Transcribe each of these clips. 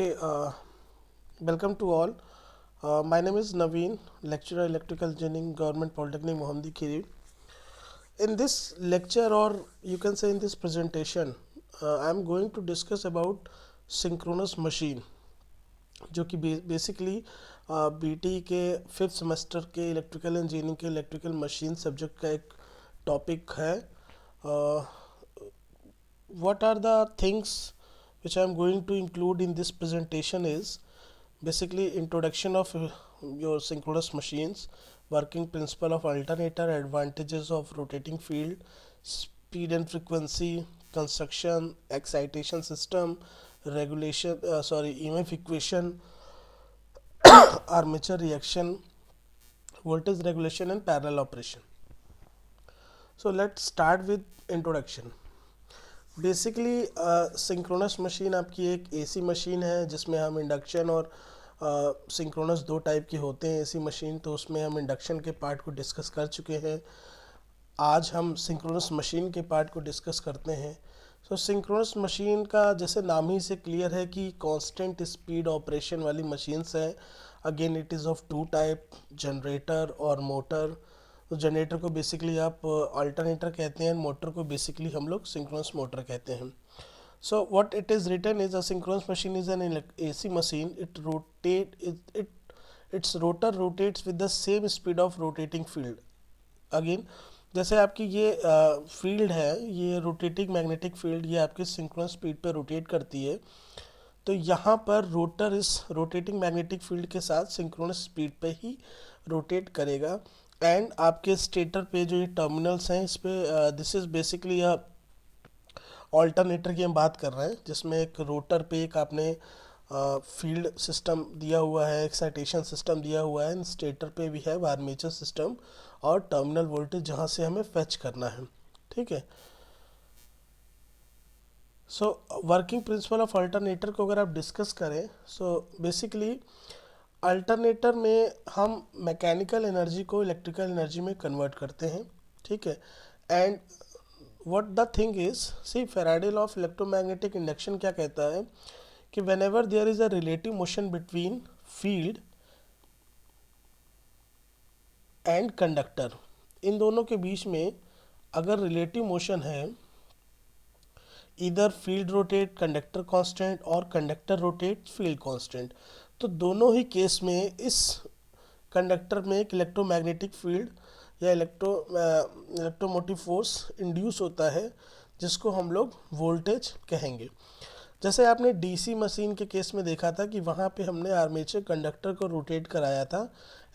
Okay, welcome to all. My name is Naveen, lecturer electrical engineering, Government Polytechnic Mohammed Khiri. In this lecture, or you can say in this presentation, I am going to discuss about synchronous machine, जो कि basically BT के fifth semester के electrical engineering के electrical machine subject का एक topic है. What are the things which I am going to include in this presentation is basically introduction of your synchronous machines, working principle of alternator, advantages of rotating field, speed and frequency, construction, excitation system, regulation, EMF equation, armature reaction, voltage regulation and parallel operation. So let's start with introduction. Basically synchronous machine आपकी एक AC machine है जिसमें हम induction और synchronous दो type के होते हैं एसी मशीन. तो उसमें हम इंडक्शन के पार्ट को डिस्कस कर चुके हैं. आज हम सिंक्रोनस मशीन के पार्ट को डिस्कस करते हैं. सो सिंक्रोनस मशीन का जैसे नाम ही से क्लियर है कि कांस्टेंट स्पीड ऑपरेशन वाली मशीन्स है. Again it is of two type, generator और मोटर. तो जनरेटर को बेसिकली आप अल्टरनेटर कहते हैं, मोटर को बेसिकली हम लोग सिंक्रोनस मोटर कहते हैं. So what it is written is a synchronous machine is an AC machine. Its rotor rotates with the same speed of rotating field. Again जैसे आपकी ये फील्ड है, ये रोटेटिंग मैग्नेटिक फील्ड, ये आपकी सिंक्रोनस स्पीड पे रोटेट करती है. तो यहाँ पर रोटर इस रोटेटिंग मैग्नेटिक फील्ड के साथ सिंक्रोनस स्पीड पे ही रोटेट करेगा. एंड आपके स्टेटर पे जो ये टर्मिनल्स हैं इस पे दिस इज़ बेसिकली ऑल्टरनेटर की हम बात कर रहे हैं जिसमें एक रोटर पे एक आपने फील्ड सिस्टम दिया हुआ है, एक्साइटेशन सिस्टम दिया हुआ है. स्टेटर पे भी है आर्मेचर सिस्टम और टर्मिनल वोल्टेज जहाँ से हमें फेच करना है. ठीक है. So working principle of alternator को अगर आप डिस्कस करें, सो बेसिकली अल्टरनेटर में हम मैकेनिकल एनर्जी को इलेक्ट्रिकल एनर्जी में कन्वर्ट करते हैं. ठीक है. And what the thing is, see Faraday law of electromagnetic induction क्या कहता है कि whenever there is a relative motion between field and conductor, इन दोनों के बीच में अगर रिलेटिव मोशन है, इधर फील्ड रोटेट कंडक्टर कांस्टेंट और कंडक्टर रोटेट फील्ड कांस्टेंट, तो दोनों ही केस में इस कंडक्टर में एक इलेक्ट्रोमैग्नेटिक फील्ड या इलेक्ट्रोमोटिव फोर्स इंड्यूस होता है जिसको हम लोग वोल्टेज कहेंगे. जैसे आपने डीसी मशीन के केस में देखा था कि वहाँ पे हमने आर्मेचर कंडक्टर को रोटेट कराया था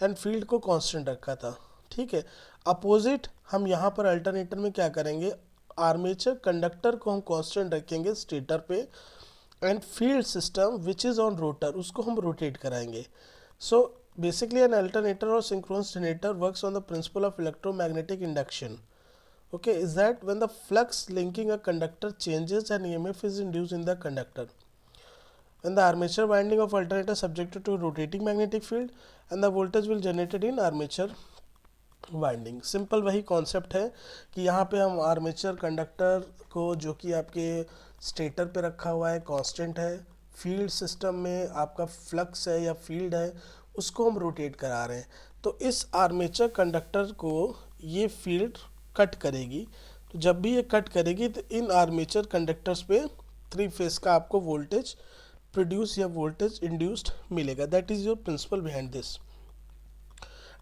एंड फील्ड को कांस्टेंट रखा था. ठीक है. अपोजिट हम यहाँ पर अल्टरनेटर में क्या करेंगे, आर्मेचर कंडक्टर को हम कांस्टेंट रखेंगे स्टेटर पे and field system which is on rotor उसको हम रोटेट कराएंगे. सो बेसिकली एन अल्टरनेटर और synchronous generator works on the principle of electromagnetic induction. Okay, is that when the flux linking a conductor changes and EMF is induced in the conductor, when the armature winding of alternator subjected to rotating magnetic field and the voltage will generated in armature winding. Simple वही concept है कि यहाँ पे हम armature conductor को जो कि आपके स्टेटर पे रखा हुआ है कांस्टेंट है, फील्ड सिस्टम में आपका फ्लक्स है या फील्ड है उसको हम रोटेट करा रहे हैं. तो इस आर्मेचर कंडक्टर को ये फील्ड कट करेगी. तो जब भी ये कट करेगी तो इन आर्मेचर कंडक्टर्स पे थ्री फेस का आपको वोल्टेज प्रोड्यूस या वोल्टेज इंड्यूस्ड मिलेगा. That is your principle behind this.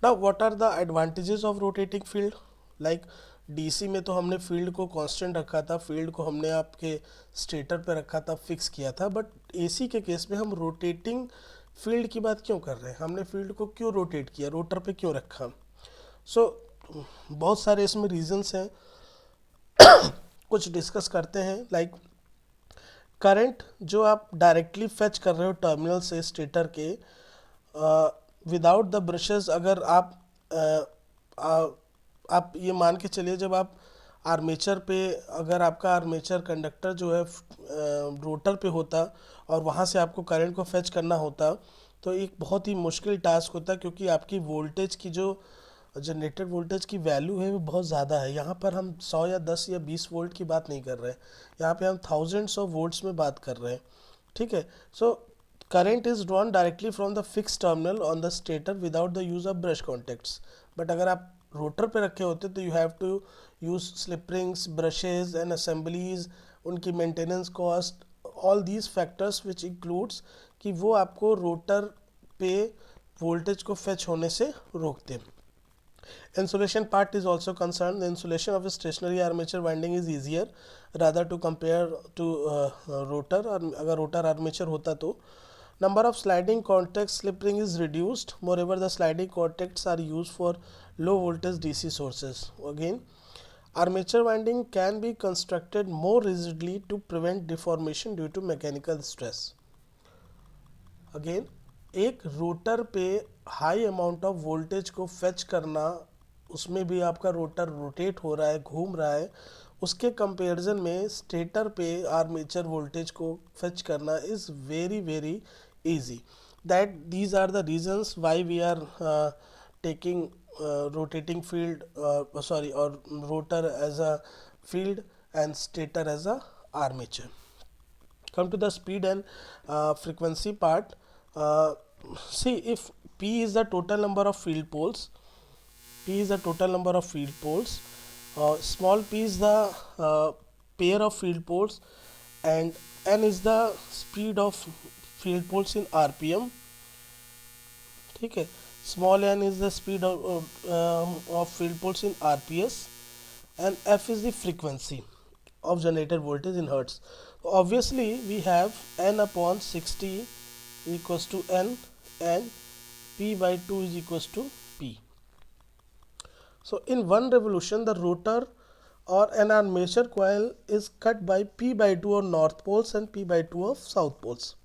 Now what are the advantages of rotating field. Like DC में तो हमने फील्ड को कांस्टेंट रखा था, फील्ड को हमने आपके स्टेटर पे रखा था, फिक्स किया था. बट एसी के केस में हम रोटेटिंग फील्ड की बात क्यों कर रहे हैं, हमने फील्ड को क्यों रोटेट किया, रोटर पे क्यों रखा. सो बहुत सारे इसमें रीजंस हैं. कुछ डिस्कस करते हैं. लाइक करंट जो आप डायरेक्टली फेच कर रहे हो टर्मिनल से स्टेटर के विदाउट द ब्रशेस, अगर आप ये मान के चलिए जब आप आर्मेचर पे, अगर आपका आर्मेचर कंडक्टर जो है रोटर पे होता और वहाँ से आपको करंट को फेच करना होता तो एक बहुत ही मुश्किल टास्क होता, क्योंकि आपकी वोल्टेज की जो जनरेटेड वोल्टेज की वैल्यू है वो बहुत ज़्यादा है. यहाँ पर हम 100 या 10 या 20 वोल्ट की बात नहीं कर रहे हैं, यहाँ पे हम थाउजेंड्स ऑफ वोल्ट्स में बात कर रहे हैं. ठीक है. सो current is drawn directly from the fixed terminal on the stator without the use of brush contacts. But अगर आप रोटर पे रखे होते तो you have to use slip rings, brushes and assemblies, उनकी maintenance cost, all these factors which includes कि वो आपको रोटर पे वोल्टेज को फेच होने से रोकते हैं. Insulation part is also concerned. The insulation of a stationary armature winding is easier rather to compare to rotor. और अगर rotor armature होता तो number of sliding contact slip ring is reduced. Moreover, the sliding contacts are used for low voltage DC sources. Again, armature winding can be constructed more rigidly to prevent deformation due to mechanical stress. Again, एक rotor पे high amount of voltage को fetch करना, उसमें भी आपका rotor rotate हो रहा है, घूम रहा है, उसके कंपैरिजन में स्टेटर पे आर्मेचर वोल्टेज को फेच करना is very very easy. That these are the reasons why we are taking rotating field और rotor as a field and stator as a armature. Come to the speed and frequency part. See, if P is the total number of field poles, small p is the pair of field poles, and n is the speed of field poles in rpm. ठीक है, small n is the speed of field poles in rps, and f is the frequency of generated voltage in hertz. Obviously we have n upon 60 equals to n and p by 2 is equals to p. So in one revolution the rotor or an armature coil is cut by p by 2 of north poles and p by 2 of south poles.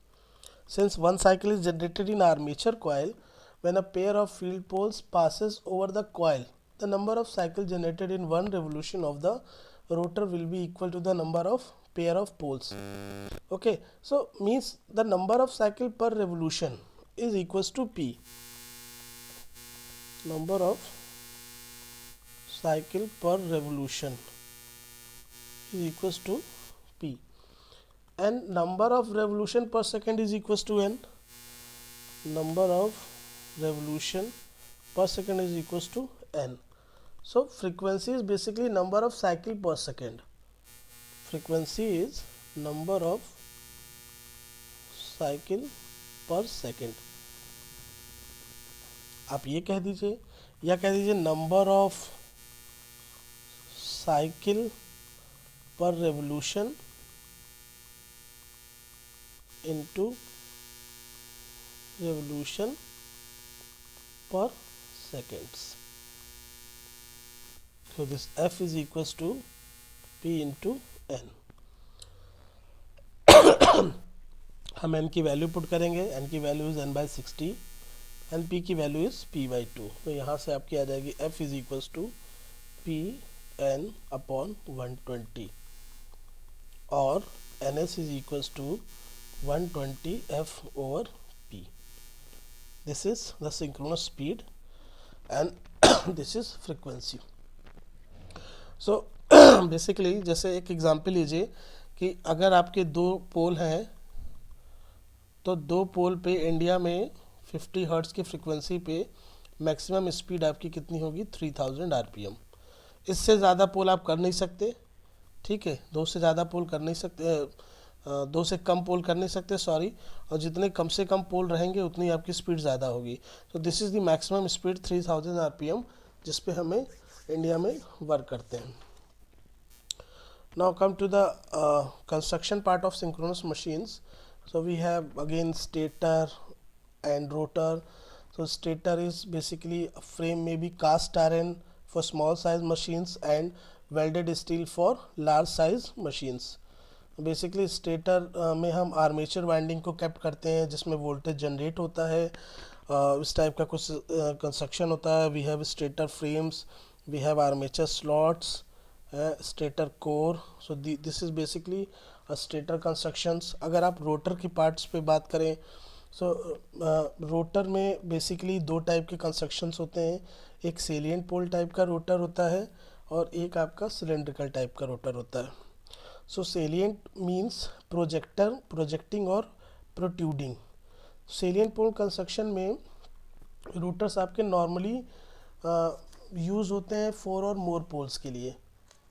Since one cycle is generated in armature coil, when a pair of field poles passes over the coil, the number of cycles generated in one revolution of the rotor will be equal to the number of pair of poles. Okay, so means the number of cycle per revolution is equals to p. Number of cycle per revolution is equals to p, and number of revolution per second is equals to n. Number of revolution per second is equals to n. So frequency is basically number of cycle per second. Frequency is number of cycle per second. आप ये कह दीजिए या कह दीजिए number of cycle पर revolution into revolution पर seconds. So this f is equals to p into n. हम n की वैल्यू पुट करेंगे, n की value is n by 60 and p की वैल्यू इज p by 2. तो यहाँ से आपकी आ जाएगी f is equals to p n upon 120 और ns is equals to 120 f over p. This is the synchronous speed and this is frequency. So basically जैसे एक example लीजिए कि अगर आपके दो पोल हैं तो दो पोल पे इंडिया में 50 हर्ट्ज़ की फ्रीक्वेंसी पे मैक्सिमम स्पीड आपकी कितनी होगी 3000 आरपीएम. इससे ज़्यादा पोल आप कर नहीं सकते, ठीक है, दो से ज़्यादा पोल कर नहीं सकते, दो से कम पोल कर नहीं सकते सॉरी, और जितने कम से कम पोल रहेंगे उतनी आपकी स्पीड ज़्यादा होगी. तो this is the maximum speed 3000 RPM जिस पे हमें इंडिया में वर्क करते हैं. Now come to the construction part of synchronous machines. So we have again stator and rotor. So stator is basically a frame, maybe cast iron for small size machines and welded steel for large size machines. Basically stator में हम armature winding को kept करते हैं जिसमें voltage generate होता है. इस type का कुछ कंस्ट्रक्शन होता है. We have stator frames, we have armature slots, stator core. So this is basically a stator constructions. अगर आप रोटर की पार्ट्स पे बात करें सो रोटर में बेसिकली दो टाइप के कंस्ट्रक्शंस होते हैं. एक सेलिएंट पोल टाइप का रोटर होता है और एक आपका सिलेंड्रिकल टाइप का रोटर होता है. सो सेलिएंट मीन्स प्रोजेक्टिंग और प्रोट्रूडिंग. सेलियन पोल कंस्ट्रक्शन में रोटर्स आपके नॉर्मली यूज़ होते हैं 4 और मोर पोल्स के लिए,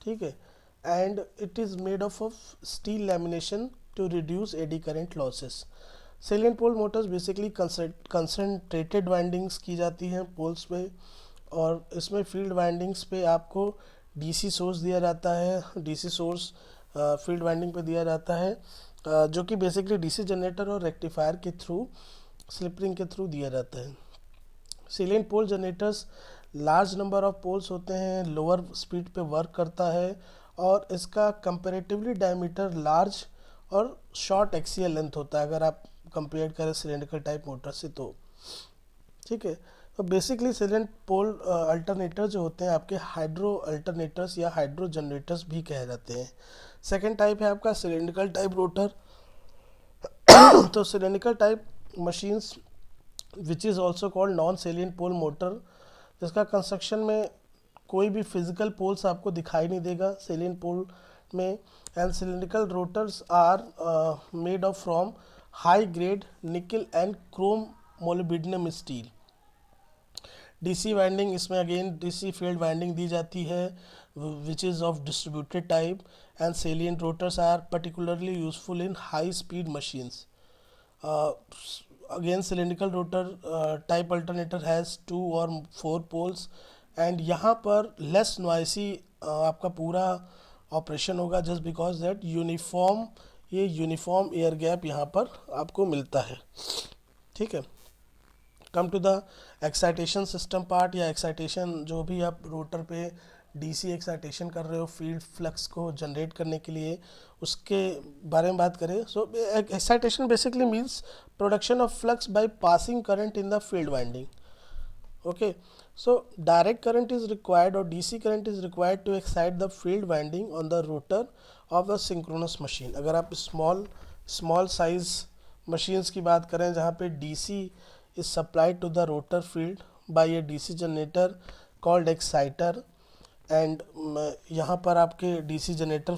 ठीक है, and it is made of steel lamination to reduce eddy current losses. Salient pole motors basically concentrated windings की जाती हैं पोल्स पे, और इसमें फील्ड वाइंडिंग्स पे आपको डीसी सोर्स दिया जाता है, डीसी सोर्स फील्ड वाइंडिंग पे दिया जाता है, जो कि बेसिकली डीसी जनरेटर और रेक्टिफायर के थ्रू, स्लिप रिंग के थ्रू दिया जाता है। Salient pole generators large number of poles होते हैं, लोअर स्पीड पे वर्क करता है, और इसका कंपेरेटिवली डायमीटर लार्ज और शॉर्ट एक्सियल लेंथ होता है अगर आप कंपेयर करें सिलेंड्रिकल टाइप मोटर से तो, ठीक है। तो बेसिकली सेलियन पोल अल्टरनेटर जो होते हैं आपके हाइड्रो अल्टरनेटर्स या हाइड्रो जनरेटर्स भी कहे जाते हैं। सेकेंड टाइप है आपका सिलेंड्रिकल टाइप रोटर। तो cylindrical type machines which is also called non salient pole motor, जिसका कंस्ट्रक्शन में कोई भी फिजिकल पोल्स आपको दिखाई नहीं देगा सेलियन पोल में, and cylindrical rotors are made of from high grade nickel and chrome molybdenum steel. DC winding इसमें अगेन डीसी फील्ड वाइंडिंग दी जाती है which is of distributed type, and salient rotors are particularly useful in high speed machines. Again cylindrical rotor type alternator has 2 और 4 poles, and यहाँ पर less noisy आपका पूरा operation होगा, just because that uniform air gap यहाँ पर आपको मिलता है, ठीक है। Come to the excitation system part, या एक्साइटेशन जो भी आप रोटर पे डीसी एक्साइटेशन कर रहे हो फील्ड फ्लक्स को जनरेट करने के लिए, उसके बारे में बात करें। So excitation basically means production of flux by passing current in the field winding, okay, so direct current is required or DC current is required to excite the field winding on the rotor of the synchronous machine। अगर आप small size machines की बात करें जहाँ पे DC is supplied to the rotor field by a DC generator called exciter, and यहाँ पर आपके DC जनरेटर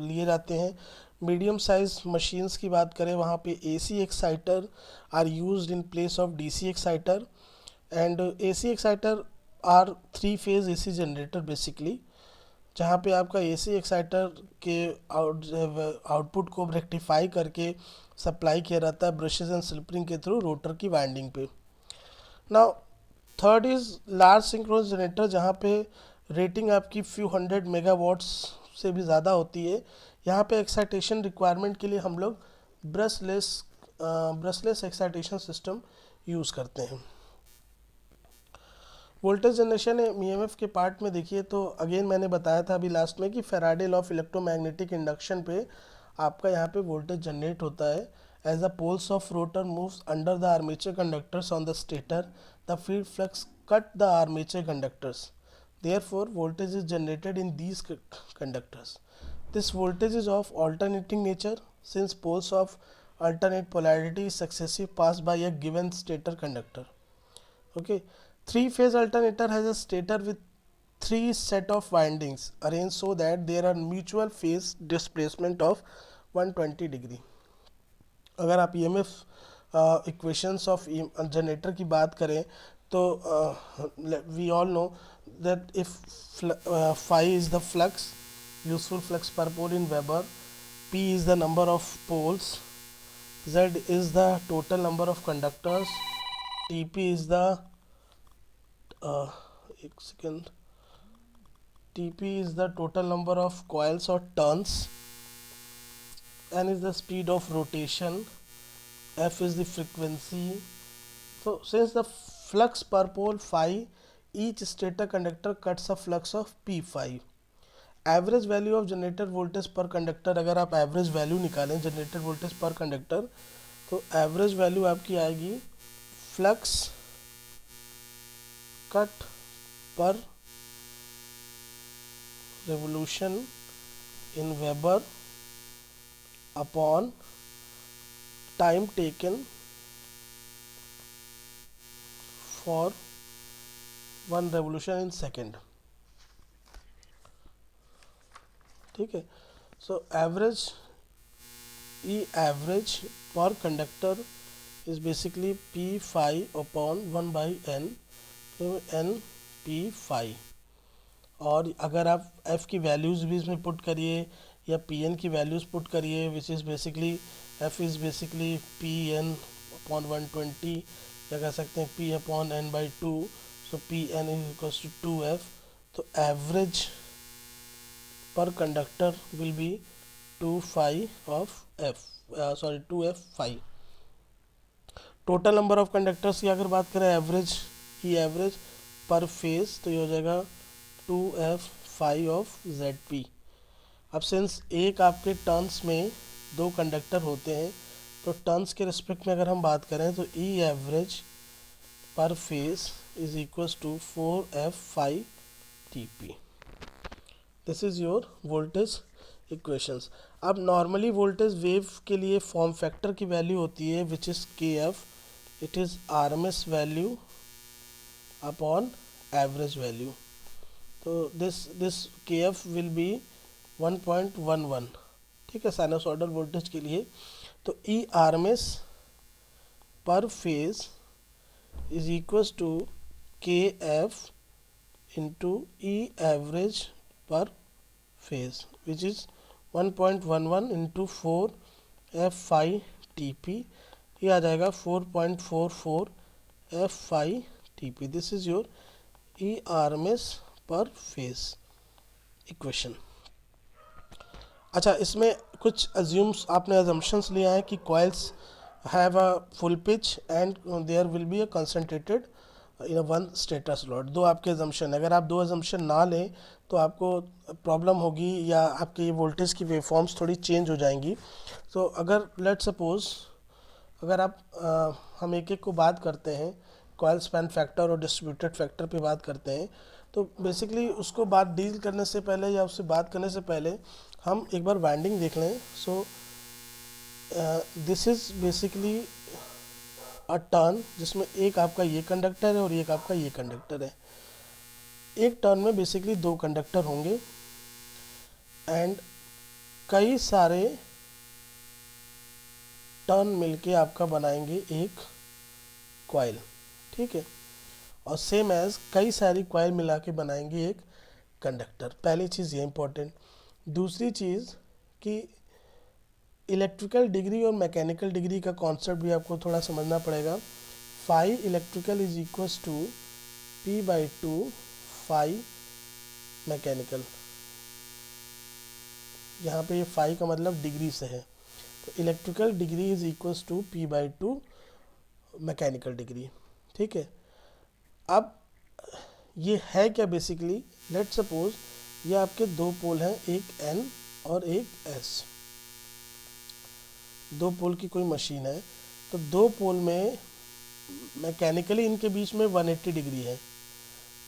लिए जाते हैं। मीडियम साइज मशीन्स की बात करें वहाँ पे AC exciter are used in place of DC exciter, and AC exciter are 3 phase AC generator basically, जहाँ पे आपका AC एक्साइटर के आउटपुट को रेक्टिफाई करके सप्लाई किया जाता है ब्रशेज एंड स्लिपरिंग के थ्रू रोटर की वाइंडिंग पे। Now third is large synchronous generator, जहाँ पे रेटिंग आपकी फ्यू 100 मेगावाट्स से भी ज़्यादा होती है। यहाँ पे एक्साइटेशन रिक्वायरमेंट के लिए हम लोग ब्रशलेस एक्साइटेशन सिस्टम यूज़ करते हैं। वोल्टेज जनरेशन EMF के पार्ट में देखिए तो अगेन मैंने बताया था अभी लास्ट में कि Faraday law of electromagnetic induction पे आपका यहाँ पे वोल्टेज जनरेट होता है। As the poles of rotor moves under the armature conductors on the stator, the field flux cut the armature conductors, therefore voltage is generated in these conductors. This voltage is of alternating nature since poles of alternate polarity successive pass by a given stator conductor, okay। Three phase alternator has a stator with 3 set of windings arranged so that there are mutual phase displacement of 120 degree। अगर आप EMF equations of generator की बात करें तो we all know that if phi is the flux, useful flux per pole in Weber, P is the number of poles, Z is the total number of conductors, TP is the एक second, TP is the total number of coils or turns, N is the speed of rotation, F is the frequency. So since the flux per pole phi, each stator conductor cuts a flux of P phi। Average value of generator voltage per conductor, अगर आप average value निकालें generator voltage per conductor तो average value आपकी आएगी flux cut per revolution in weber upon time taken for 1 revolution in second, ठीक है। So average E average per conductor is basically P phi upon 1/n, तो n P phi. और अगर आप f की values भी इसमें पुट करिए या पी एन की वैल्यूज़ पुट करिए, which is basically f is basically P N upon 120, या कह सकते हैं p upon n/2, so P N is equals to 2f। तो average per conductor will be 2 phi of f, sorry 2f phi. Total number of conductors की अगर बात करें average, E average per phase, तो ये हो जाएगा 2f फाई ऑफ ZP। अब सिंस एक आपके टर्न्स में दो कंडक्टर होते हैं, तो टर्न्स के रिस्पेक्ट में अगर हम बात करें तो E average per phase is equals to 4f phi TP। This is your voltage equations. अब नॉर्मली वोल्टेज वेव के लिए फॉर्म फैक्टर की वैल्यू होती है which is KF, it is RMS value upon average value. तो दिस KF विल बी 1.11, ठीक है, साइनसॉइडल वोल्टेज के लिए। तो E RMS per phase is equals to KF into E average per phase which is 1.11 into 4f phi TP, ये आ जाएगा 4.44 f phi TP। This is your E RMS per phase equation. अच्छा, इसमें कुछ assumes आपने assumptions लिया है कि coils have a full pitch and there will be a concentrated in one stator slot. दो आपके अजम्पशन, अगर आप दो अजम्पशन ना लें तो आपको प्रॉब्लम होगी या आपके ये वोल्टेज की वेवफॉर्म्स थोड़ी चेंज हो जाएंगी। तो अगर लेट सपोज अगर आप हम एक एक को बात करते हैं, कॉइल स्पैन फैक्टर और डिस्ट्रीब्यूटेड फैक्टर पे बात करते हैं, तो बेसिकली उसको बात डील करने से पहले या उससे बात करने से पहले हम एक बार वाइंडिंग देख लें। So this is basically a turn जिसमें एक आपका ये कंडक्टर है और एक आपका ये कंडक्टर है। एक टर्न में बेसिकली दो कंडक्टर होंगे एंड कई सारे टर्न मिलके आपका बनाएंगे एक कॉइल, ठीक है, और सेम एज कई सारी कॉइल मिला के बनाएंगे एक कंडक्टर। पहली चीज़ ये इम्पोर्टेंट। दूसरी चीज़ कि इलेक्ट्रिकल डिग्री और मैकेनिकल डिग्री का कॉन्सेप्ट भी आपको थोड़ा समझना पड़ेगा। Phi electrical is equals to P/2 phi mechanical. यहाँ पे ये फाई का मतलब डिग्री से है, तो electrical degree is equals to P/2 mechanical degree, ठीक है। अब ये है क्या बेसिकली, लेट सपोज ये आपके दो पोल हैं, एक N और एक S। दो पोल की कोई मशीन है, तो दो पोल में मैकेनिकली इनके बीच में 180 डिग्री है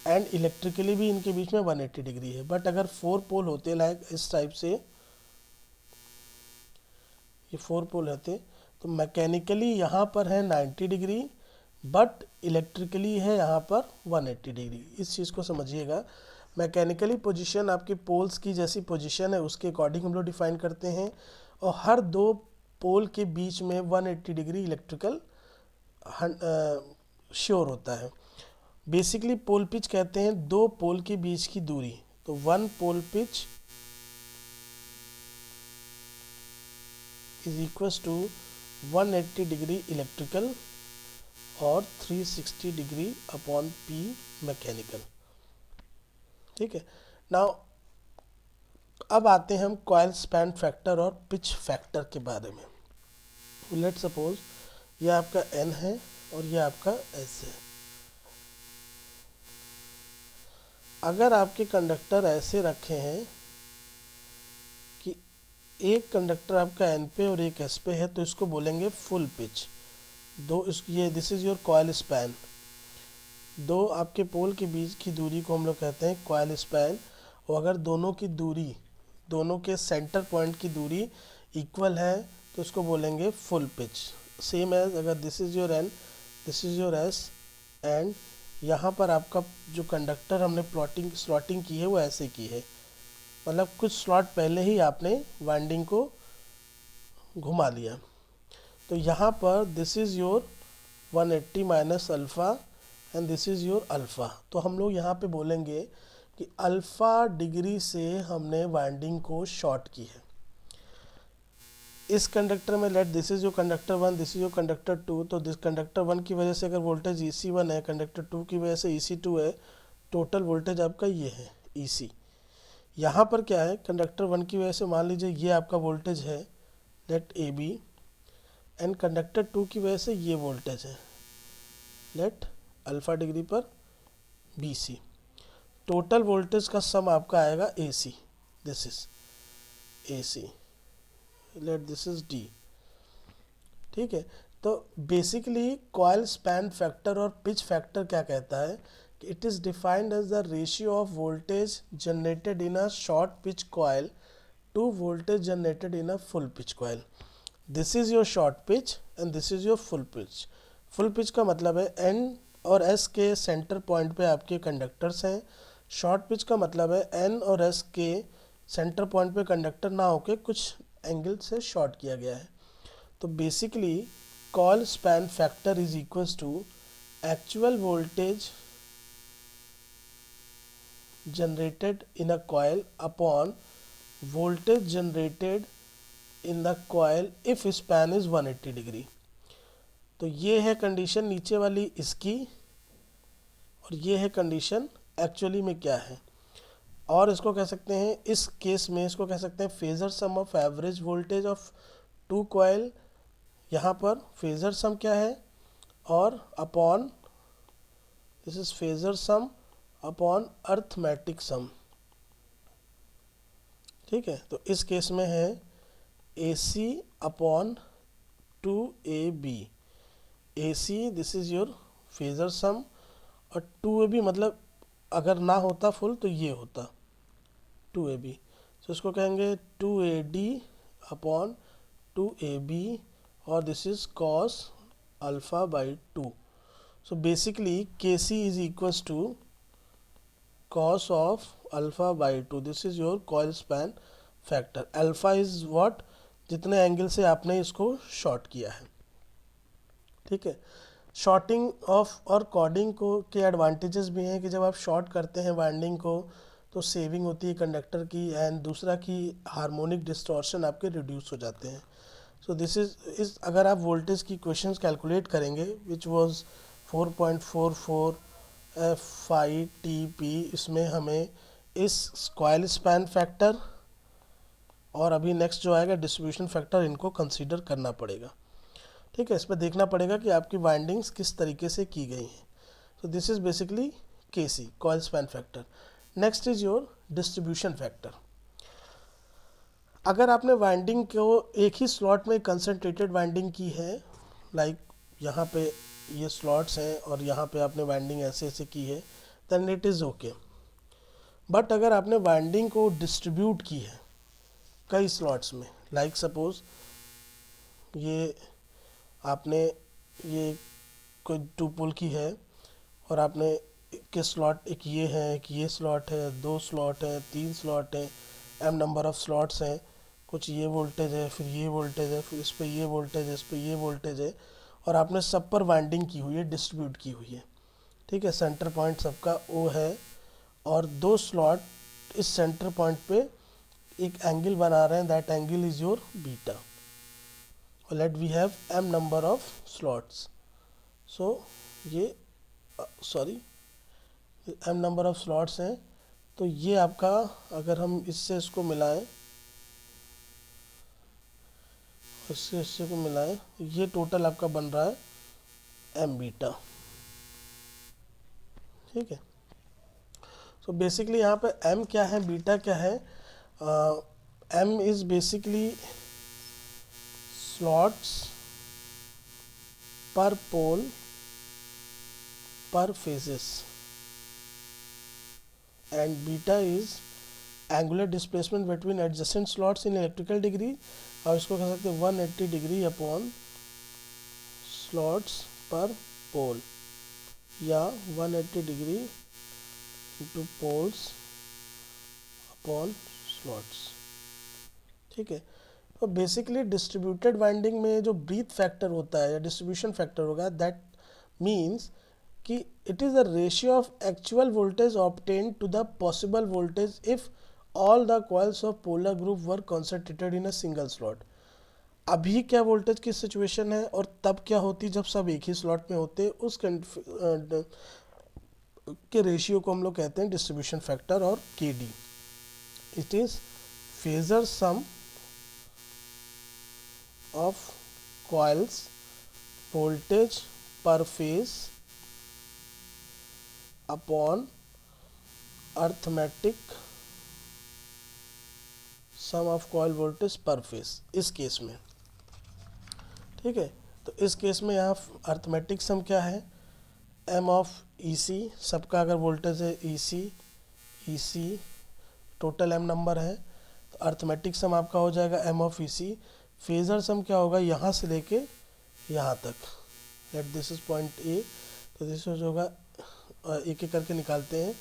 एंड इलेक्ट्रिकली भी इनके बीच में 180 डिग्री है। बट अगर 4 पोल होते लाइक इस टाइप से, ये 4 पोल होते, तो मैकेनिकली यहाँ पर है 90 डिग्री बट इलेक्ट्रिकली है यहाँ पर 180 डिग्री। इस चीज़ को समझिएगा। मैकेनिकली पोजीशन आपके पोल्स की जैसी पोजीशन है उसके अकॉर्डिंग हम लोग डिफाइन करते हैं, और हर दो पोल के बीच में 180 डिग्री इलेक्ट्रिकल श्योर होता है। बेसिकली पोल पिच कहते हैं दो पोल के बीच की दूरी। तो one pole pitch is equals to 180 degree electrical और 360 डिग्री अपॉन P मैकेनिकल, ठीक है। नाउ अब आते हैं हम कॉइल स्पैन फैक्टर और पिच फैक्टर के बारे में। लेट सपोज ये आपका N है और ये आपका S है। अगर आपके कंडक्टर ऐसे रखे हैं कि एक कंडक्टर आपका N पे और एक S पे है, तो इसको बोलेंगे फुल पिच। दो ये this is your coil span. दो आपके पोल के बीच की दूरी को हम लोग कहते हैं कॉइल स्पैन, और अगर दोनों की दूरी, दोनों के सेंटर पॉइंट की दूरी इक्वल है तो इसको बोलेंगे फुल पिच। सेम एज अगर this is your N, this is your S and यहाँ पर आपका जो कंडक्टर हमने स्लॉटिंग की है वो ऐसे की है, मतलब कुछ स्लॉट पहले ही आपने वाइंडिंग को घुमा लिया। तो यहाँ पर this is your 180 minus alpha and this is your alpha. तो हम लोग यहाँ पे बोलेंगे कि अल्फ़ा डिग्री से हमने वाइंडिंग को शॉर्ट की है। इस कंडक्टर में late this is your conductor 1, this is your conductor 2, तो दिस कंडक्टर 1 की वजह से अगर वोल्टेज EC1 है, कंडक्टर 2 की वजह से EC2 है, टोटल वोल्टेज आपका ये है EC। यहाँ पर क्या है, कंडक्टर 1 की वजह से मान लीजिए ये आपका वोल्टेज है लेट AB, एंड कंडक्टर 2 की वजह से ये वोल्टेज है लेट अल्फ़ा डिग्री पर BC। टोटल वोल्टेज का सम आपका आएगा AC, this is AC, let this is D। ठीक है, तो बेसिकली कॉइल स्पैन फैक्टर और पिच फैक्टर क्या कहता है कि it is defined as the ratio of voltage generated in a short pitch coil to voltage generated in a full pitch coil. This is your short pitch and this is your full pitch. Full pitch का मतलब है N और S के centre point पे आपके conductors हैं। Short pitch का मतलब है N और S के सेंटर पॉइंट पे कंडक्टर ना होके कुछ एंगल से शॉर्ट किया गया है। तो basically coil span factor is equals to actual voltage generated in a coil upon voltage generated in the coil if span is 180 degree. तो ये है कंडीशन नीचे वाली इसकी, और ये है कंडीशन एक्चुअली में क्या है। और इसको कह सकते हैं, इस केस में इसको कह सकते हैं phasor sum of average voltage of two coil. यहाँ पर फेजर सम क्या है, और upon this is phasor sum upon arithmetic sum. ठीक है, तो इस केस में है AC अपॉन 2AB। AC this is your phasor sum, और 2AB मतलब अगर ना होता फुल तो ये होता 2AB। तो इसको कहेंगे 2AD अपॉन 2AB, और this is cos alpha by 2। So basically Kc is equals to cos of alpha by 2. This is your coil span factor. Alpha is what, जितने एंगल से आपने इसको शॉर्ट किया है। ठीक है, शॉर्टिंग ऑफ और कॉर्डिंग को के एडवांटेजेस भी हैं कि जब आप शॉर्ट करते हैं वाइंडिंग को तो सेविंग होती है कंडक्टर की, एंड दूसरा कि हार्मोनिक डिस्टॉर्शन आपके रिड्यूस हो जाते हैं। सो दिस इज अगर आप वोल्टेज की क्वेश्चंस कैलकुलेट करेंगे विच वाज 4.44 FITP, इसमें हमें इस कॉइल स्पैन फैक्टर और अभी नेक्स्ट जो आएगा डिस्ट्रीब्यूशन फैक्टर, इनको कंसीडर करना पड़ेगा। ठीक है, इस पर देखना पड़ेगा कि आपकी वाइंडिंग्स किस तरीके से की गई हैं। तो this is basically KC, coil span factor. Next is your distribution factor. अगर आपने वाइंडिंग को एक ही स्लॉट में कंसंट्रेटेड वाइंडिंग की है, लाइक यहाँ पे ये स्लॉट्स हैं और यहाँ पे आपने वाइंडिंग ऐसे ऐसे की है, then it is okay. But अगर आपने वाइंडिंग को डिस्ट्रीब्यूट की है कई स्लॉट्स में, लाइक सपोज ये आपने ये कोई 2 पोल की है और आपने के स्लॉट एक ये है, एक ये स्लॉट है, 2 स्लॉट है, 3 स्लॉट है, m नंबर ऑफ स्लॉट्स हैं, कुछ ये वोल्टेज है, फिर ये वोल्टेज है, फिर इस पर ये वोल्टेज है, इस पर ये वोल्टेज है, और आपने सब पर वाइंडिंग की हुई है, डिस्ट्रीब्यूट की हुई है। ठीक है, सेंटर पॉइंट सबका O है, और 2 स्लॉट इस सेंटर पॉइंट पे एक एंगल बना रहे हैं, that angle is your beta. और let we have m number of slots, so ये sorry m number of slots हैं। तो ये आपका, अगर हम इससे इसको मिलाएं, इससे इससे को मिलाएं, ये टोटल आपका बन रहा है m बीटा। ठीक है, सो बेसिकली यहाँ पे m क्या है, बीटा क्या है। m is basically slots per पोल पर phases, and beta is angular displacement between adjacent slots in electrical degree, और इसको कह सकते हैं 180 degree upon slots per pole, या 180 degree into poles upon slots. ठीक है, तो बेसिकली डिस्ट्रीब्यूटेड वाइंडिंग में जो ब्रीथ फैक्टर होता है या डिस्ट्रीब्यूशन फैक्टर होगा, दैट मीन्स कि it is the ratio of actual voltage obtain to the possible voltage if all the coils of polar group were concentrated in a single slot. अभी क्या voltage की situation है और तब क्या होती जब सब एक ही स्लॉट में होते, उस के रेशियो को हम लोग कहते हैं डिस्ट्रीब्यूशन फैक्टर और K D. It is phasor sum of coils voltage per phase upon arithmetic sum of coil voltage per phase, इस केस में। ठीक है, तो इस केस में यहाँ अर्थमेटिक सम क्या है, एम ऑफ ई सी, सबका अगर वोल्टेज है E C total M number है, तो अर्थमेटिक सम आपका हो जाएगा M of E C. Phasor sum क्या होगा, यहाँ से लेके यहाँ तक, let this is point A, तो दिस होगा, एक एक करके निकालते हैं।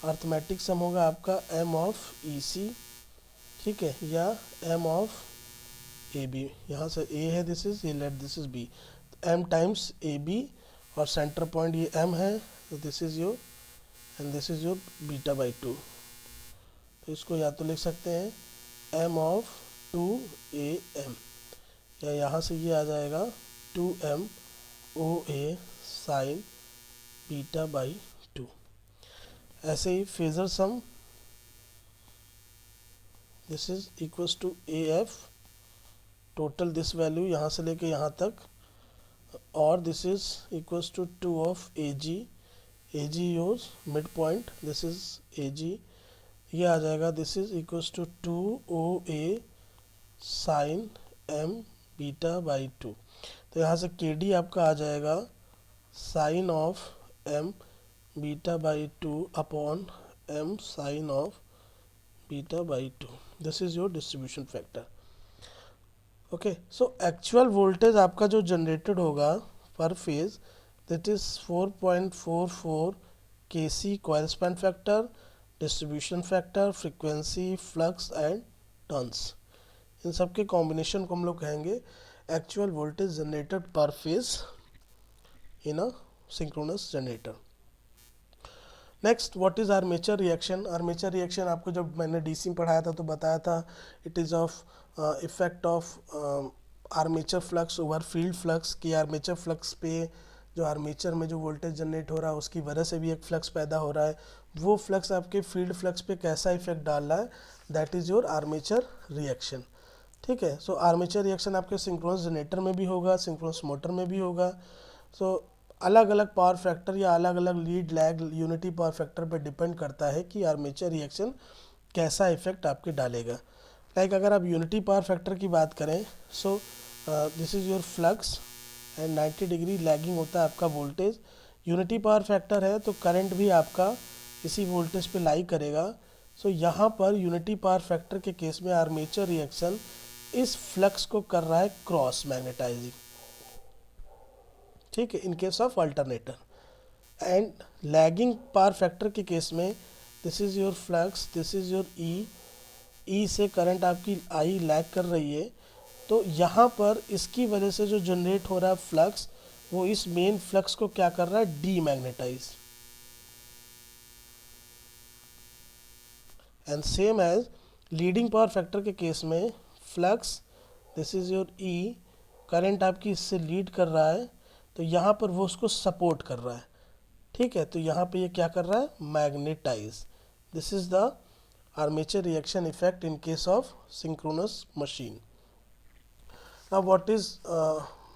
अर्थमेटिक सम होगा आपका एम ऑफ ई सी, ठीक है, या एम ऑफ ए बी, यहाँ से ए है, this is A, let this is B, M times A B, और सेंटर पॉइंट ये एम है, तो this is your and this is your beta by 2। तो इसको या तो लिख सकते हैं एम ऑफ 2 ए एम, या यहाँ से ये आ जाएगा 2m O A sine beta by 2। ऐसे ही phasor sum, this is equals to A F total this value यहाँ से लेके यहाँ तक, और this is equals to 2 of A G yours mid point, this is A G, ये आ जाएगा, this is equals to 2 O A sine M beta by 2। तो यहाँ से के डी आपका आ जाएगा sine of M beta by 2 upon M sine of beta by 2। This is your distribution factor. Okay, so actual voltage आपका जो generated होगा per phase, that is 4.44 KC coil span factor, distribution factor, frequency, flux and turns, इन सब के combination को हम लोग कहेंगे actual voltage generated per phase in a synchronous generator. Next, what is armature reaction. Armature reaction आपको जब मैंने डीसी में पढ़ाया था तो बताया था, it is of effect of armature flux over field flux, की आर्मेचर फ्लक्स पे जो आर्मेचर में जो वोल्टेज जनरेट हो रहा है उसकी वजह से भी एक फ्लक्स पैदा हो रहा है, वो फ्लक्स आपके फील्ड फ्लक्स पे कैसा इफेक्ट डाल रहा है, that is your armature reaction. ठीक है, सो आर्मेचर रिएक्शन आपके सिंक्रोनस जनरेटर में भी होगा, सिंक्रोनस मोटर में भी होगा। सो अलग अलग पावर फैक्टर या अलग अलग lead lag unity power factor पर डिपेंड करता है कि आर्मेचर रिएक्शन कैसा इफेक्ट आपके डालेगा। लाइक अगर आप यूनिटी पावर फैक्टर की बात करें, so this is your flux and 90 degree lagging होता है आपका वोल्टेज। यूनिटी पावर फैक्टर है तो करंट भी आपका इसी वोल्टेज पे लाई करेगा। सो यहाँ पर यूनिटी पावर फैक्टर के केस में आर्मेचर रिएक्शन इस फ्लक्स को कर रहा है क्रॉस मैग्नेटाइजिंग, ठीक है, in case of alternator. And lagging power factor के केस में this is your flux, this is your E से करंट आपकी आई लैग कर रही है, तो यहाँ पर इसकी वजह से जो जनरेट हो रहा है फ्लक्स, वो इस मेन फ्लक्स को क्या कर रहा है, demagnetize. And same as leading power factor के केस में flux, this is your E, current आपकी इससे लीड कर रहा है, तो यहाँ पर वो उसको सपोर्ट कर रहा है, ठीक है, तो यहाँ पे ये क्या कर रहा है, magnetize. This is the armature reaction effect in case of synchronous machine. Now what is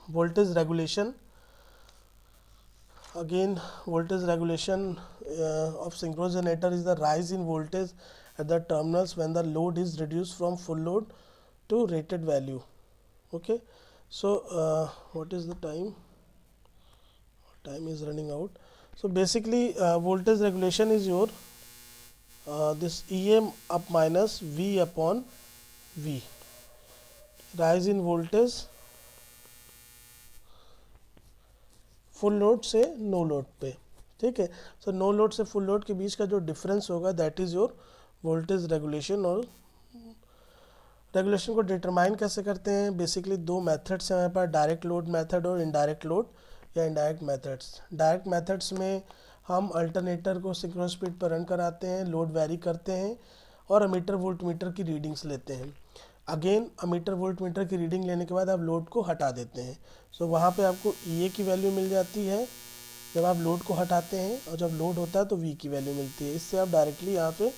voltage regulation? Again, voltage regulation of synchronous generator is the rise in voltage at the terminals when the load is reduced from full load to rated value. Okay, so what is the time? Time is running out. So basically voltage regulation is your this EM up minus V upon V, rise in voltage full load से no load पे, ठीक है। So no load से full load के बीच का जो difference होगा that is your voltage regulation और रेगुलेशन को डिटरमाइन कैसे करते हैं? बेसिकली दो मेथड्स हैं हमारे पास, डायरेक्ट लोड मेथड और इनडायरेक्ट लोड या इनडायरेक्ट मेथड्स। डायरेक्ट मेथड्स में हम अल्टरनेटर को सिंक्रोनस स्पीड पर रन कराते हैं, लोड वैरी करते हैं और अमीटर वोल्टमीटर की रीडिंग्स लेते हैं। अगेन अमीटर वोल्टमीटर की रीडिंग लेने के बाद आप लोड को हटा देते हैं। सो वहाँ पे आपको EA की वैल्यू मिल जाती है जब आप लोड को हटाते हैं, और जब लोड होता है तो V की वैल्यू मिलती है। इससे आप डायरेक्टली यहाँ पे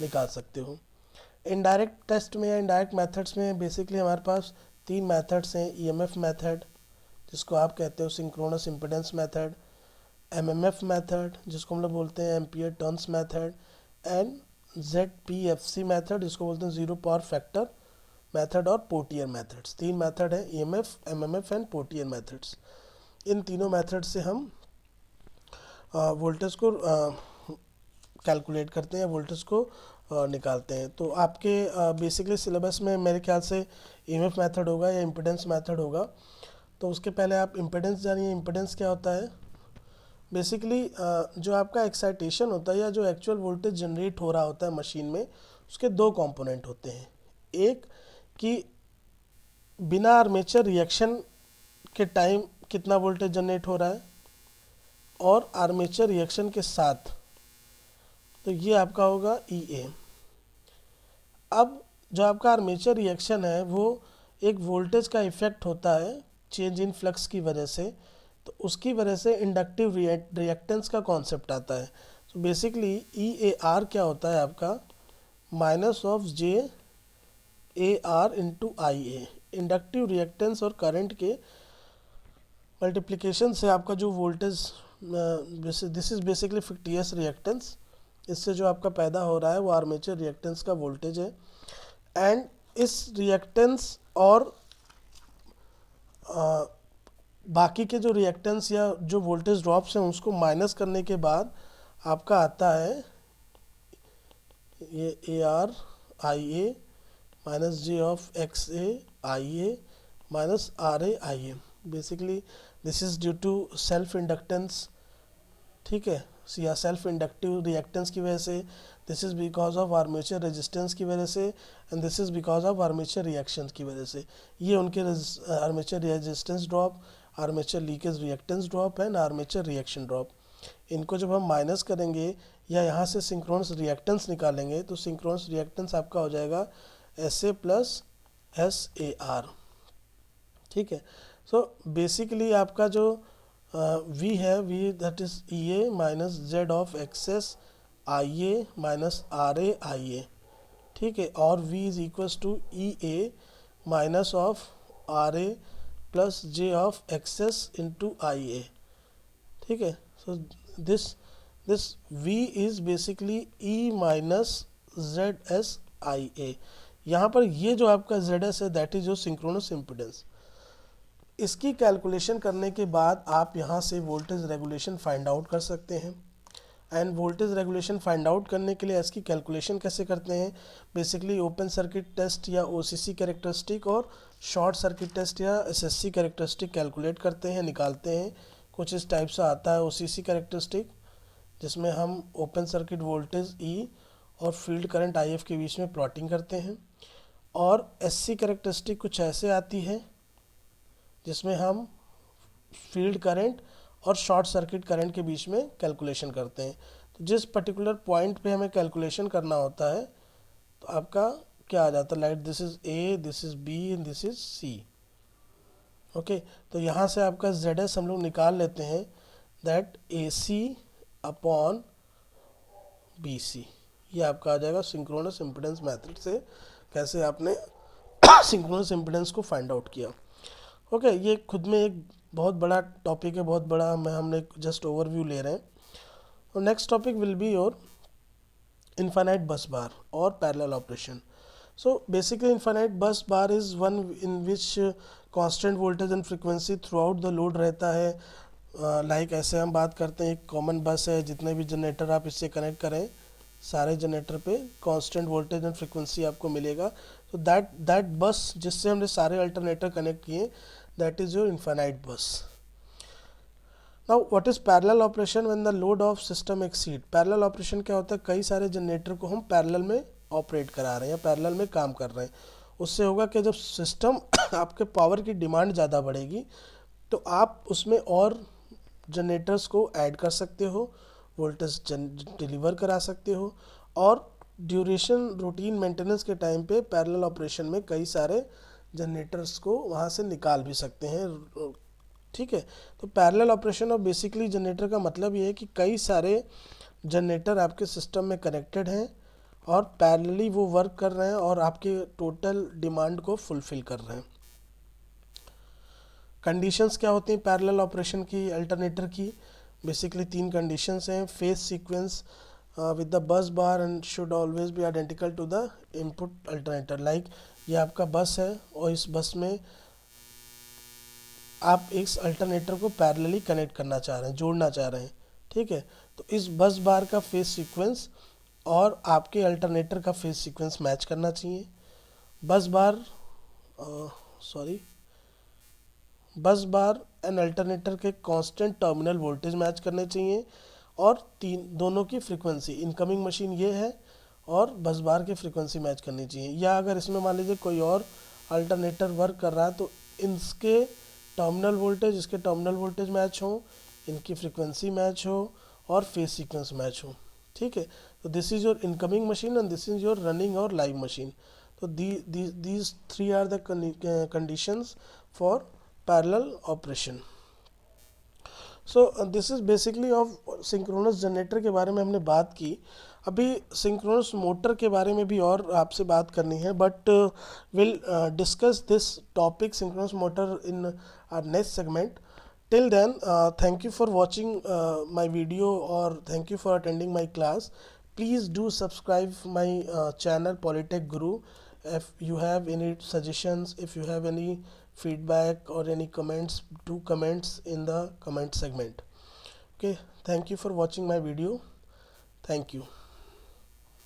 निकाल सकते हो। इनडायरेक्ट टेस्ट में या इनडायरेक्ट मेथड्स में बेसिकली हमारे पास तीन मेथड्स हैं। EMF मेथड जिसको आप कहते हो synchronous impedance method, MMF method जिसको हम लोग बोलते हैं ampere turns method, and ZPFC method जिसको बोलते हैं ज़ीरो पावर फैक्टर मेथड और पोर्टियर मेथड्स। तीन मेथड है EMF, MMF एंड पोर्टियर मेथड्स। इन तीनों मेथड से हम वोल्टेज को कैलकुलेट करते हैं, वोल्टेज को निकालते हैं। तो आपके बेसिकली सिलेबस में मेरे ख्याल से EMF मेथड होगा या इम्पिडेंस मेथड होगा। तो उसके पहले आप इम्पिडेंस जानिए। इम्पिडेंस क्या होता है? बेसिकली जो आपका एक्साइटेशन होता है या जो एक्चुअल वोल्टेज जनरेट हो रहा होता है मशीन में, उसके दो कंपोनेंट होते हैं। एक कि बिना आर्मेचर रिएक्शन के टाइम कितना वोल्टेज जनरेट हो रहा है, और आर्मेचर रिएक्शन के साथ, तो ये आपका होगा EA। अब जो आपका आर्मेचर रिएक्शन है वो एक वोल्टेज का इफेक्ट होता है चेंज इन फ्लक्स की वजह से, तो उसकी वजह से इंडक्टिव रिएक्टेंस का कॉन्सेप्ट आता है। सो बेसिकली EAR क्या होता है आपका? Minus of JAR into IA। Inductive reactance और करंट के मल्टीप्लिकेशन से आपका जो voltage, this is basically fictitious reactance, इससे जो आपका पैदा हो रहा है वो आर्मेचर रिएक्टेंस का वोल्टेज है। एंड इस रिएक्टेंस और बाकी के जो रिएक्टेंस या जो वोल्टेज ड्रॉप्स हैं उसको माइनस करने के बाद आपका आता है ये AR IA minus J of XA IA minus RA IA। Basically this is due to self inductance, ठीक है, या सेल्फ इंडक्टिव रिएक्टेंस की वजह से, this is because of armature resistance की वजह से, and this is because of armature reaction की वजह से। ये उनके armature resistance drop, armature leakage reactance drop and armature reaction drop. इनको जब हम माइनस करेंगे या यहाँ से सिंक्रोनस रिएक्टेंस निकालेंगे तो सिंक्रोनस रिएक्टेंस आपका हो जाएगा SA प्लस SAR, ठीक है। सो बेसिकली आपका जो V है, V that is EA minus Z of XS IA minus RA IA, ठीक है, और V is equals to EA minus of RA plus J of XS into IA, ठीक है। So this V is basically E minus ZS IA। यहाँ पर ये जो आपका ZS है that is your synchronous impedance. इसकी कैलकुलेशन करने के बाद आप यहाँ से वोल्टेज रेगुलेशन फाइंड आउट कर सकते हैं। End voltage regulation find out करने के लिए इसकी कैलकुलेशन कैसे करते हैं? बेसिकली ओपन सर्किट टेस्ट या OCC कैरेक्टरिस्टिक और शॉर्ट सर्किट टेस्ट या SSC कैरेक्टरिस्टिक कैलकुलेट करते हैं, निकालते हैं। कुछ इस टाइप से आता है OCC कैरेक्टरिस्टिक, जिसमें हम ओपन सर्किट वोल्टेज E और फील्ड करंट IF के बीच में प्लॉटिंग करते हैं। और SC कैरेक्टरिस्टिक कुछ ऐसे आती है जिसमें हम फील्ड करंट और शॉर्ट सर्किट करंट के बीच में कैलकुलेशन करते हैं। तो जिस पर्टिकुलर पॉइंट पे हमें कैलकुलेशन करना होता है तो आपका क्या आ जाता है, like this is A, this is B and this is C, okay. तो यहाँ से आपका ZS हम लोग निकाल लेते हैं, दैट AC अपॉन BC। ये आपका आ जाएगा सिंक्रोनस इम्पिडेंस मेथड से कैसे आपने सिंक्रोनस इम्पिडेंस को फाइंड आउट किया। ओके, ये खुद में एक बहुत बड़ा टॉपिक है, बहुत बड़ा, हमने जस्ट ओवरव्यू ले रहे हैं। और next topic will be your infinite bus bar और parallel operation. So basically infinite bus bar is one in which constant voltage and frequency throughout the load रहता है। लाइक ऐसे हम बात करते हैं, एक कॉमन बस है, जितने भी जनरेटर आप इससे कनेक्ट करें सारे जनरेटर पे कांस्टेंट वोल्टेज एंड फ्रीक्वेंसी आपको मिलेगा। तो दैट बस जिससे हमने सारे अल्टरनेटर कनेक्ट किए, दैट इज योर इनफाइनाइट बस। Now what is parallel operation when the load of system exceed? Parallel operation क्या होता है? कई सारे जनरेटर को हम पैरेलल में ऑपरेट करा रहे हैं या पैरेलल में काम कर रहे हैं, उससे होगा कि जब सिस्टम आपके पावर की डिमांड ज़्यादा बढ़ेगी तो आप उसमें और जनरेटर्स को ऐड कर सकते हो, वोल्टेज डिलीवर करा सकते हो, और ड्यूरेशन रूटीन मेंटेनेंस के टाइम पे पैरेलल ऑपरेशन में कई सारे जनरेटर्स को वहाँ से निकाल भी सकते हैं। ठीक है, तो parallel operation of basically generator का मतलब ये है कि कई सारे जनरेटर आपके सिस्टम में कनेक्टेड हैं और पैरेलली वो वर्क कर रहे हैं और आपके टोटल डिमांड को फुलफिल कर रहे हैं। कंडीशंस क्या होती हैं पैरेलल ऑपरेशन की, अल्टरनेटर की? बेसिकली 3 कंडीशंस हैं। Phase sequence with the bus bar and should always be identical to the input alternator. Like ये आपका बस है और इस बस में आप इस अल्टरनेटर को पैरेलली कनेक्ट करना चाह रहे हैं, जोड़ना चाह रहे हैं। ठीक है, तो इस बस बार का फेस सीक्वेंस और आपके अल्टरनेटर का फेस सीक्वेंस मैच करना चाहिए। बस बार सॉरी बस बार एंड अल्टरनेटर के कांस्टेंट टर्मिनल वोल्टेज मैच करने चाहिए, और दोनों की फ्रीक्वेंसी, इनकमिंग मशीन ये है और बस बार की फ्रीक्वेंसी मैच करनी चाहिए। या अगर इसमें मान लीजिए कोई और अल्टरनेटर वर्क कर रहा है तो इनके टर्मिनल वोल्टेज, इसके टर्मिनल वोल्टेज मैच हो, इनकी फ्रीक्वेंसी मैच हो और फेस सीक्वेंस मैच हो। ठीक है, तो this is your incoming machine and this is your running और लाइव मशीन। तो these 3 are the conditions for parallel operation. So this is basically of synchronous generator के बारे में हमने बात की। अभी सिंक्रोनस मोटर के बारे में भी और आपसे बात करनी है, but will discuss this topic synchronous motor in our next segment. Till then, thank you for watching my video, or thank you for attending my class. Please do subscribe my channel Polytech Guru. If you have any suggestions, if you have any feedback or any comments, do comments in the comment segment. Okay, thank you for watching my video. Thank you.